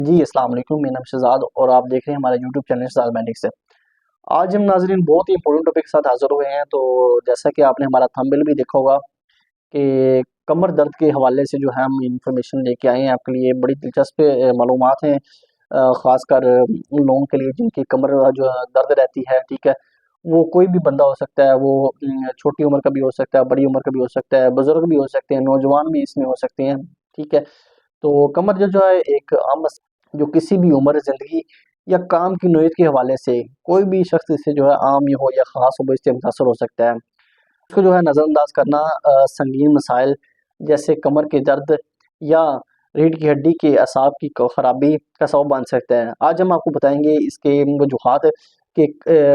जी, अस्सलाम वालेकुम। मेरा नाम शहज़ाद और आप देख रहे हैं हमारा यूट्यूब चैनल शहज़ाद मेडिक्स से। आज हम नाज़रीन बहुत ही इंपॉर्टेंट टॉपिक के साथ हाज़िर हुए हैं। तो जैसा कि आपने हमारा थंबनेल भी देखा होगा कि कमर दर्द के हवाले से जो है हम इन्फॉर्मेशन लेके आए हैं आपके लिए। बड़ी दिलचस्प मालूमात हैं, ख़ासकर उन लोगों के लिए जिनकी कमर जो है दर्द रहती है, ठीक है? वो कोई भी बंदा हो सकता है, वो छोटी उम्र का भी हो सकता है, बड़ी उम्र का भी हो सकता है, बुज़ुर्ग भी हो सकते हैं, नौजवान भी इसमें हो सकते हैं, ठीक है? तो कमर दर्द जो है एक आम जो किसी भी उम्र, ज़िंदगी या काम की नौयत के हवाले से कोई भी शख्स इससे जो है आम ही हो या ख़ास हो, वो इससे मुतासर हो सकता है। इसको जो है नज़रअंदाज करना संगीन मसाइल जैसे कमर के दर्द या रीढ़ की हड्डी के असाब की खराबी का सबब बन सकता है। आज हम आपको बताएँगे इसके वजूहात कि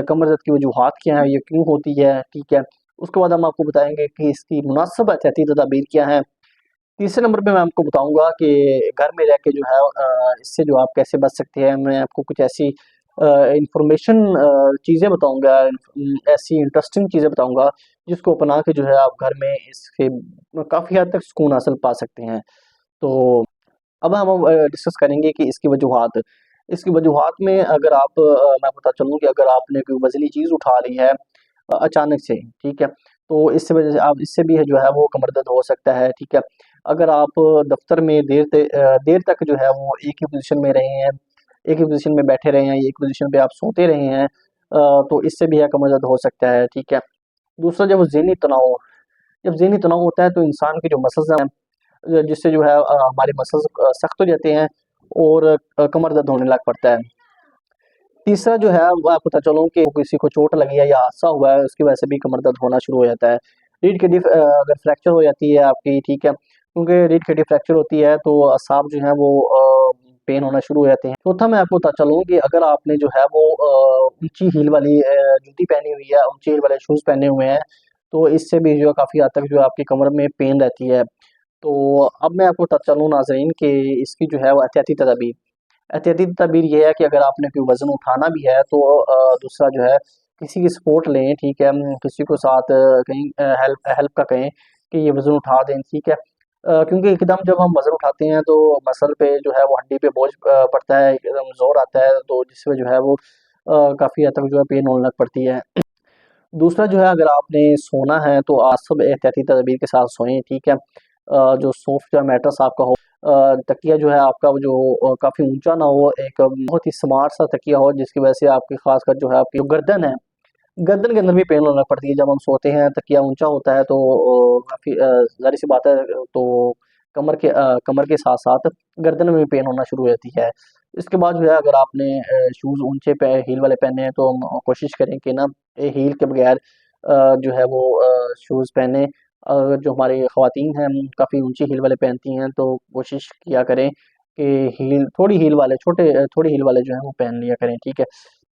कमर दर्द की वजूहात क्या हैं, ये क्यों होती है, ठीक है? उसके बाद हम आपको बताएँगे कि इसकी मुनासिब एहतियाती तदाबीर क्या हैं। तीसरे नंबर पे मैं आपको बताऊँगा कि घर में रह के जो है इससे जो आप कैसे बच सकते हैं। मैं आपको कुछ ऐसी इन्फॉर्मेशन चीज़ें बताऊँगा, ऐसी इंटरेस्टिंग चीज़ें बताऊँगा, जिसको अपना के जो है आप घर में इससे काफ़ी हद तक सुकून हासिल पा सकते हैं। तो अब हम डिस्कस करेंगे कि इसकी वजूहात। इसकी वजूहात में अगर मैं पता चलूँ कि अगर आपने कोई वज़नी चीज़ उठा ली है अचानक से, ठीक है? तो इससे वजह से आप इससे भी है जो है वो कमर दर्द हो सकता है, ठीक है? अगर आप दफ़्तर में देर तक जो है वो एक ही पोज़ीशन में रहे हैं, एक ही पोज़ीशन में बैठे रहे हैं, एक पोज़ीशन पे आप सोते रहे हैं, तो इससे भी है कमर दर्द हो सकता है, ठीक है? दूसरा जब ज़हनी तनाव होता है तो इंसान के जो मसल्स हैं जिससे जो है हमारे मसल्स सख्त हो जाते हैं और कमर दर्द होने लग पड़ता है। तीसरा जो है वो आप पता चलो कि किसी को चोट लगी है या हादसा हुआ है, उसकी वजह से भी कमर दर्द होना शुरू हो जाता है। रीढ़ की हड्डी अगर फ्रैक्चर हो जाती है आपकी, ठीक है? क्योंकि रीढ़ की हड्डी फ्रैक्चर होती है तो असाब जो है वो पेन होना शुरू हो जाते हैं। चौथा मैं आपको बता चलूँ कि अगर आपने जो है वो ऊँची हील वाली जूती पहनी हुई है, ऊँची हील वाले शूज़ पहने हुए हैं, तो इससे भी जो है काफ़ी हद तक जो है आपकी कमर में पेन रहती है। तो अब मैं आपको बताता चलूँ नाज़रीन कि इसकी जो है वो एहतियाती तदबीर ये है कि अगर आपने कोई वज़न उठाना भी है तो दूसरा जो है किसी की सपोर्ट लें, ठीक है? किसी को साथ कहीं हेल्प हेल्प का कहें कि ये वज़न उठा दें, ठीक है? क्योंकि एकदम जब हम वज़न उठाते हैं तो मसल पे जो है वो हड्डी पे बोझ पड़ता है, एकदम ज़ोर आता है, तो जिसमें जो है वो काफ़ी हद तक जो है पेन होने लग पड़ती है। दूसरा जो है अगर आपने सोना है तो आप सब एहतियाती तदबीर के साथ सोएं, ठीक है? जो सॉफ्ट या मैट्रेस आपका हो, तकिया जो है आपका वो जो काफ़ी ऊँचा ना हो, एक बहुत ही स्मार्ट सा तकिया हो जिसकी वजह से आपकी ख़ासकर जो है आपकी जो गर्दन है, गर्दन के अंदर भी पेन होने लग पड़ती है। जब हम सोते हैं तकिया ऊँचा होता है तो काफ़ी ज़ाहिर-सी बात है, तो कमर के साथ-साथ गर्दन में भी पेन होना शुरू हो जाती है। इसके बाद जो है अगर आपने शूज़ ऊँचे हील वाले पहने हैं तो हम कोशिश करें कि ना हील के बगैर जो है वो शूज़ पहने। जो हमारी ख़वातीन हैं काफ़ी ऊँची हील वाले पहनती हैं, तो कोशिश किया करें कि थोड़ी हील वाले जो हैं वो पहन लिया करें, ठीक है?